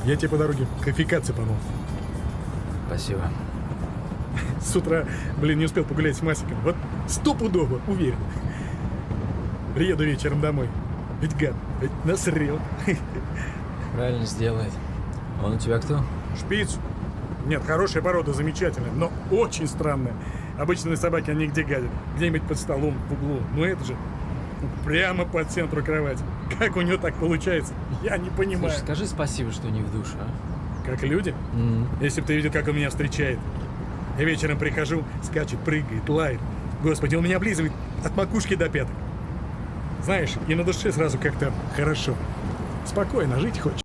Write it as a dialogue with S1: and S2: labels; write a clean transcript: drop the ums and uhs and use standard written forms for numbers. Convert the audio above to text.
S1: Я тебе по дороге кофейка цепанул.
S2: Спасибо.
S1: С утра, не успел погулять с Масиком. Вот стопудово, уверен. Приеду вечером домой. Ведь гад, ведь насрел.
S2: Правильно сделает. Он у тебя кто?
S1: Шпиц. Нет, хорошая порода, замечательная, но очень странная. Обычные собаки, они где гадят? Где-нибудь под столом, в углу. Но это же прямо по центру кровати. Как у него так получается, я не понимаю.
S2: Слушай, скажи спасибо, что не в душ, а?
S1: Как люди? Если бы ты видел, как он меня встречает. Я вечером прихожу, скачет, прыгает, лает. Господи, он меня облизывает от макушки до пяток. Знаешь, и на душе сразу как-то хорошо. Спокойно жить хочешь.